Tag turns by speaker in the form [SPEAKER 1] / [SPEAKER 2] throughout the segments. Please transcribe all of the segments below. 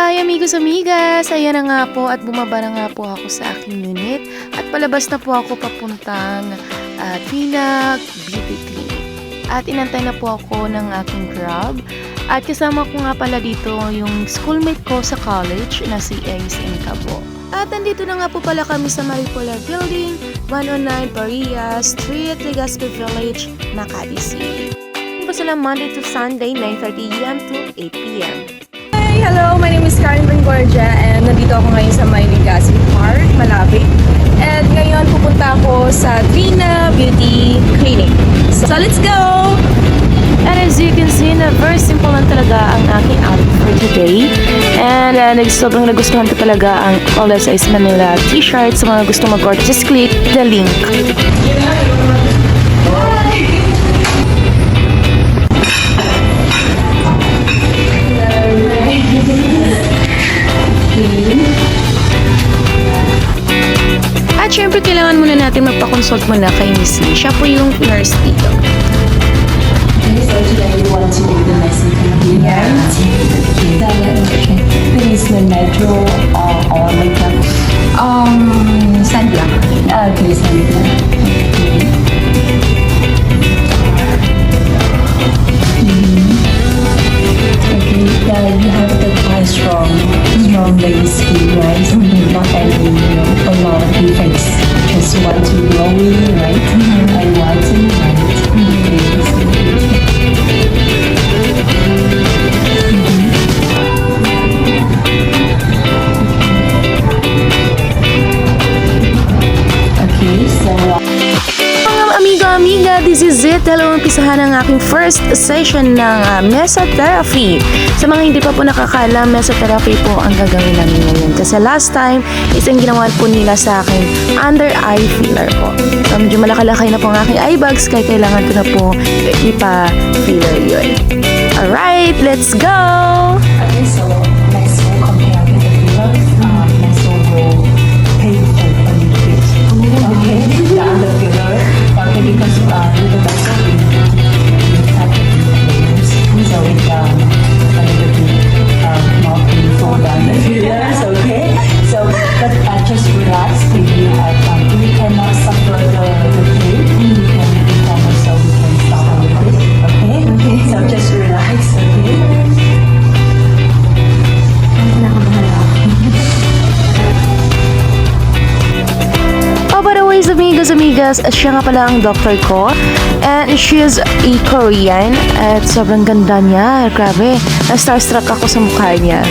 [SPEAKER 1] Hi amigos amigas! Ayan na nga po at bumaba na nga po ako sa aking unit at palabas na po ako papuntang Tinag Beauty Clinic. At inantay na po ako ng aking Grab at kasama ko nga pala dito yung schoolmate ko sa college na si Ace Incabo. At nandito na nga po pala kami sa Maripola Building, 109 Paria Street, Legazpi Village, Makati City. Po sila Monday to Sunday, 9:30 AM to 8 PM.
[SPEAKER 2] Hello, my name is Karen Bengorja and nandito ako ngayon sa may Legazpi Park, Malapit. And ngayon pupunta ako sa Trina Beauty Clinic. So let's go!
[SPEAKER 1] And as you can see, na very simple lang talaga ang aking outfit for today. And sobrang nagustuhan ko talaga ang all-size Manila t-shirt. Sa mga gusto mag-order, just click the link. At syempre, kailangan muna natin magpa-consult muna kay Miss Lee. Siya po yung nurse dito.
[SPEAKER 3] So today you want to do the messaging here, right? Please the metro or makeup.
[SPEAKER 2] Sandla.
[SPEAKER 3] Okay, Sandra. Okay, you have the quite strong lady skin, right? Not any, a lot of defects. Just want to glowy, right? I want to, right?
[SPEAKER 1] Amiga, this is it. Hello, umpisahan ang aking first session ng mesotherapy. Sa mga hindi pa po nakakaalam, mesotherapy po ang gagawin namin ngayon. Kasi last time, isang ginawa po nila sa akin under eye filler po. So, medyo malaki-laki na po ang aking eye bags, kaya kailangan ko na po ipa-filler yun. Alright, let's go!
[SPEAKER 3] Okay, so next we'll compare with the fillers. Next we'll painful a little bit. Okay, the under filler. Okay, because with the next one we have to do fillers. So it's a little bit more painful than the fillers. Okay, so but just relax. If you have if you cannot suffer the pain, you can also we can stop a little bit. Okay, okay. So just relax. Okay.
[SPEAKER 1] Oh, by the way, amigas, siya nga pala ang doctor ko. And she is a Korean. At sobrang ganda niya. Grabe. Na-starstruck ako sa mukha niya.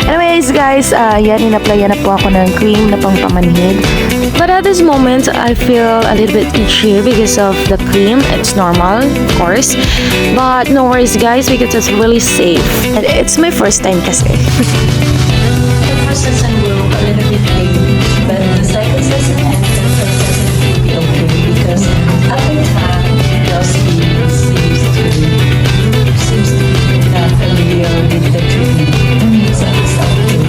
[SPEAKER 1] Anyways, guys, yan, in-applyan na po ako ng cream na pampamanhid. But at this moment, I feel a little bit itchy because of the cream. It's normal, of course. But no worries, guys, because it's really safe. And it's my first time kasi.
[SPEAKER 3] The first session will a little bit pain, but the second session and the third session will be okay because every time your skin seems to be not familiar with the treatment. So it's okay.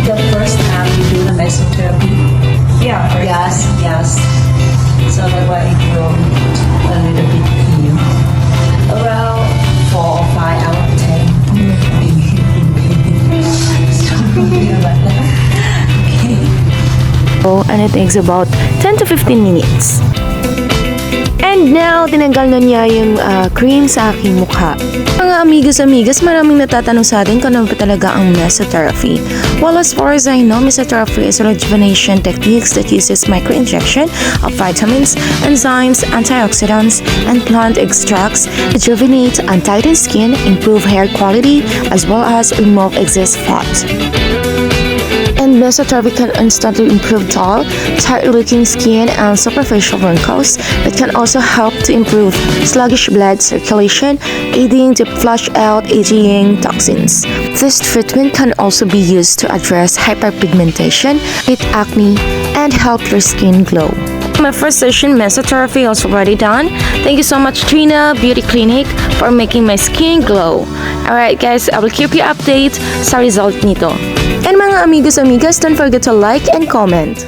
[SPEAKER 3] The first time you do the mesotherapy?
[SPEAKER 2] Yeah.
[SPEAKER 3] Yes. So that's why it will a little bit pain. Around 4 or 5 out of 10.
[SPEAKER 1] And it takes about 10 to 15 minutes. And now, tinanggal na niya yung cream sa aking mukha. Mga amigas, maraming natatanong sa atin kung ano ba talaga ang mesotherapy. Well, as far as I know, mesotherapy is a rejuvenation techniques that uses microinjection of vitamins, enzymes, antioxidants, and plant extracts, rejuvenate and tighten skin, improve hair quality, as well as remove excess fat. And mesotherapy can instantly improve dull, tight-looking skin and superficial wrinkles. It can also help to improve sluggish blood circulation, aiding to flush out aging toxins. This treatment can also be used to address hyperpigmentation, treat acne, and help your skin glow. My first session mesotherapy is already done. Thank you so much, Trina Beauty Clinic, for making my skin glow. Alright guys, I will keep you updated sa result nito. And mga amigas, don't forget to like and comment.